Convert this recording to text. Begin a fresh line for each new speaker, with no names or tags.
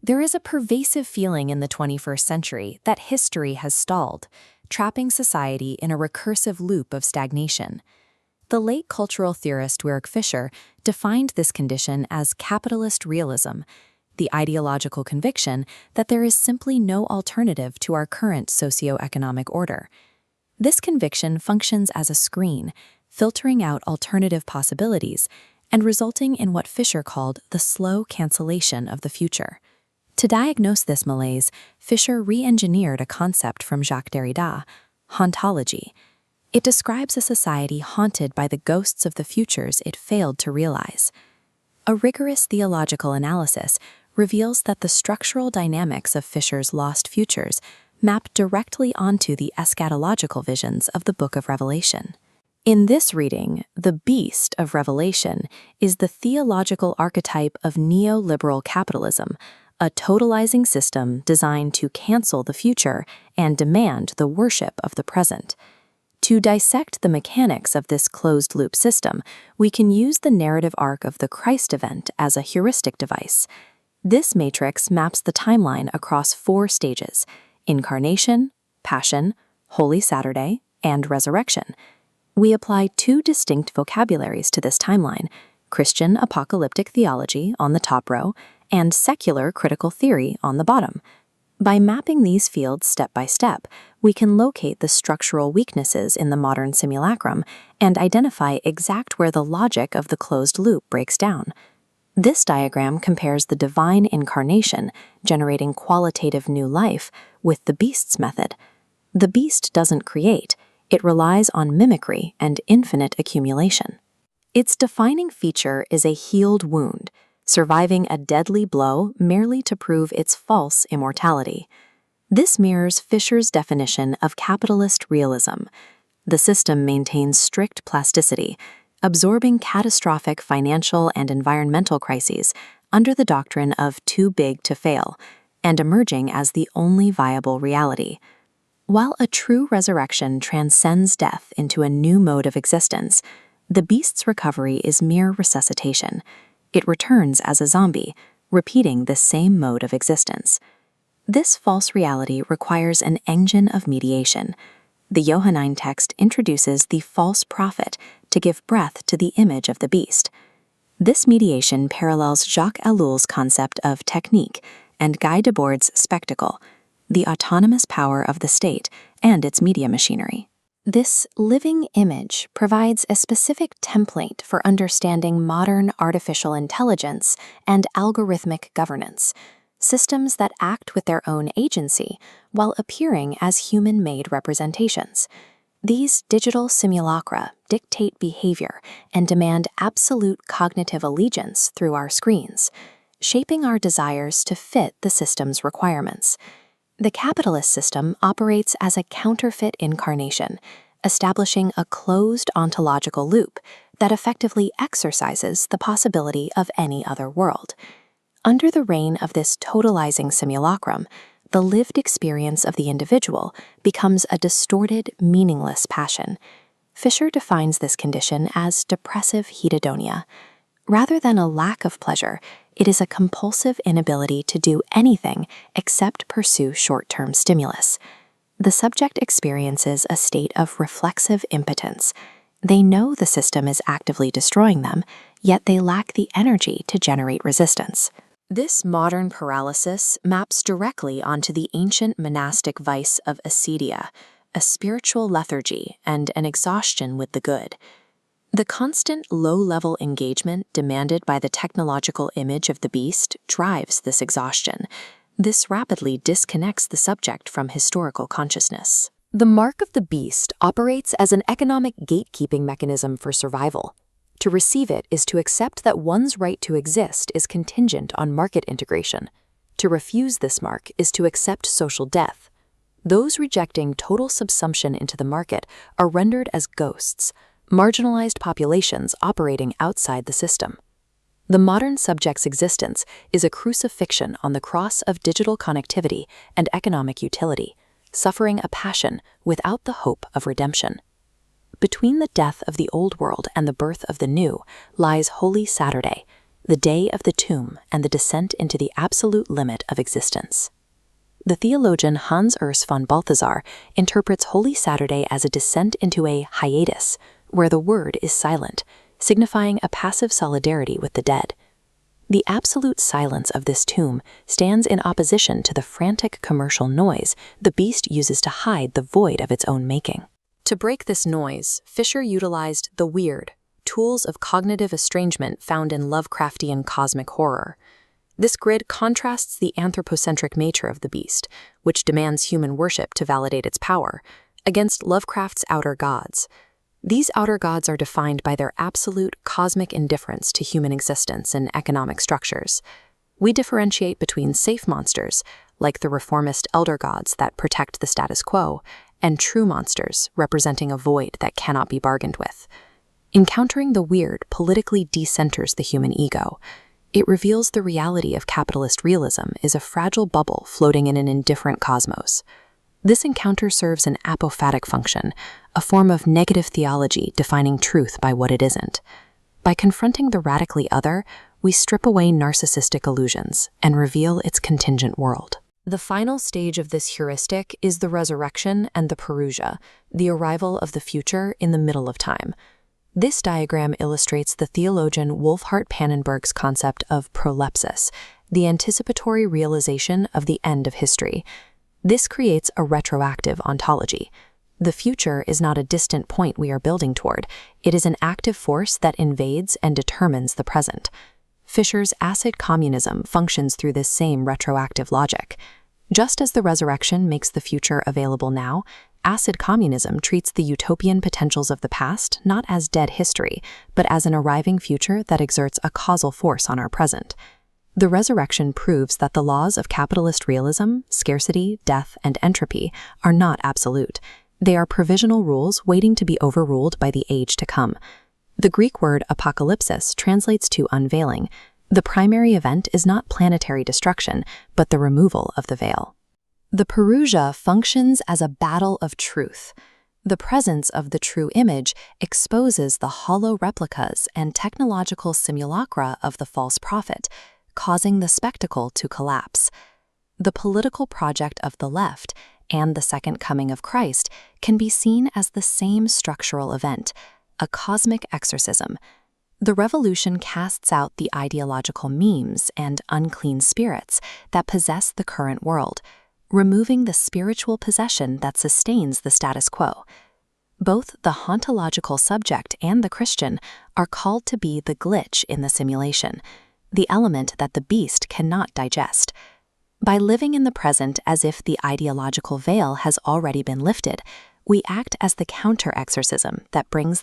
There is a pervasive feeling in the 21st century that history has stalled, trapping society in a recursive loop of stagnation. The late cultural theorist Werk Fischer defined this condition as capitalist realism, the ideological conviction that there is simply no alternative to our current socioeconomic order. This conviction functions as a screen, filtering out alternative possibilities and resulting in what Fischer called the slow cancellation of the future. To diagnose this malaise, Fischer re-engineered a concept from Jacques Derrida, hauntology. It describes a society haunted by the ghosts of the futures it failed to realize. A rigorous theological analysis reveals that the structural dynamics of Fischer's lost futures map directly onto the eschatological visions of the Book of Revelation. In this reading, the beast of Revelation is the theological archetype of neoliberal capitalism, a totalizing system designed to cancel the future and demand the worship of the present. To dissect the mechanics of this closed-loop system, we can use the narrative arc of the Christ event as a heuristic device. This matrix maps the timeline across 4 stages: incarnation, passion, Holy Saturday, and resurrection. We apply 2 distinct vocabularies to this timeline: Christian apocalyptic theology on the top row and secular critical theory on the bottom. By mapping these fields step by step, we can locate the structural weaknesses in the modern simulacrum and identify exact where the logic of the closed loop breaks down. This diagram compares the divine incarnation, generating qualitative new life, with the beast's method. The beast doesn't create, it relies on mimicry and infinite accumulation. Its defining feature is a healed wound, surviving a deadly blow merely to prove its false immortality. This mirrors Fischer's definition of capitalist realism. The system maintains strict plasticity, absorbing catastrophic financial and environmental crises under the doctrine of too big to fail, and emerging as the only viable reality. While a true resurrection transcends death into a new mode of existence, the beast's recovery is mere resuscitation. It returns as a zombie, repeating the same mode of existence. This false reality requires an engine of mediation. The Johannine text introduces the false prophet to give breath to the image of the beast. This mediation parallels Jacques Ellul's concept of technique and Guy Debord's spectacle, the autonomous power of the state and its media machinery. This living image provides a specific template for understanding modern artificial intelligence and algorithmic governance, systems that act with their own agency while appearing as human-made representations. These digital simulacra dictate behavior and demand absolute cognitive allegiance through our screens, shaping our desires to fit the system's requirements. The capitalist system operates as a counterfeit incarnation, establishing a closed ontological loop that effectively exercises the possibility of any other world. Under the reign of this totalizing simulacrum, the lived experience of the individual becomes a distorted, meaningless passion. Fischer defines this condition as depressive hedonia. Rather than a lack of pleasure, it is a compulsive inability to do anything except pursue short-term stimulus. The subject experiences a state of reflexive impotence. They know the system is actively destroying them, yet they lack the energy to generate resistance. This modern paralysis maps directly onto the ancient monastic vice of acedia, a spiritual lethargy and an exhaustion with the good. The constant low-level engagement demanded by the technological image of the beast drives this exhaustion. This rapidly disconnects the subject from historical consciousness. The mark of the beast operates as an economic gatekeeping mechanism for survival. To receive it is to accept that one's right to exist is contingent on market integration. To refuse this mark is to accept social death. Those rejecting total subsumption into the market are rendered as ghosts, marginalized populations operating outside the system. The modern subject's existence is a crucifixion on the cross of digital connectivity and economic utility, suffering a passion without the hope of redemption. Between the death of the old world and the birth of the new lies Holy Saturday, the day of the tomb and the descent into the absolute limit of existence. The theologian Hans Urs von Balthasar interprets Holy Saturday as a descent into a hiatus, where the word is silent, signifying a passive solidarity with the dead. The absolute silence of this tomb stands in opposition to the frantic commercial noise the beast uses to hide the void of its own making. To break this noise, Fisher utilized the weird, tools of cognitive estrangement found in Lovecraftian cosmic horror. This grid contrasts the anthropocentric nature of the beast, which demands human worship to validate its power, against Lovecraft's outer gods. These outer gods are defined by their absolute cosmic indifference to human existence and economic structures. We differentiate between safe monsters, like the reformist elder gods that protect the status quo, and true monsters representing a void that cannot be bargained with. Encountering the weird politically decenters the human ego. It reveals the reality of capitalist realism is a fragile bubble floating in an indifferent cosmos. This encounter serves an apophatic function, a form of negative theology defining truth by what it isn't. By confronting the radically other, we strip away narcissistic illusions and reveal its contingent world. The final stage of this heuristic is the resurrection and the parousia, the arrival of the future in the middle of time. This diagram illustrates the theologian Wolfhart Pannenberg's concept of prolepsis, the anticipatory realization of the end of history. This creates a retroactive ontology. The future is not a distant point we are building toward. It is an active force that invades and determines the present. Fisher's acid communism functions through this same retroactive logic. Just as the resurrection makes the future available now, acid communism treats the utopian potentials of the past not as dead history, but as an arriving future that exerts a causal force on our present. The resurrection proves that the laws of capitalist realism, scarcity, death, and entropy are not absolute. They are provisional rules waiting to be overruled by the age to come. The Greek word apocalypsis translates to unveiling. The primary event is not planetary destruction, but the removal of the veil. The parousia functions as a battle of truth. The presence of the true image exposes the hollow replicas and technological simulacra of the false prophet, causing the spectacle to collapse. The political project of the left and the second coming of Christ can be seen as the same structural event, a cosmic exorcism. The revolution casts out the ideological memes and unclean spirits that possess the current world, removing the spiritual possession that sustains the status quo. Both the hauntological subject and the Christian are called to be the glitch in the simulation, the element that the beast cannot digest. By living in the present as if the ideological veil has already been lifted, we act as the counter-exorcism that brings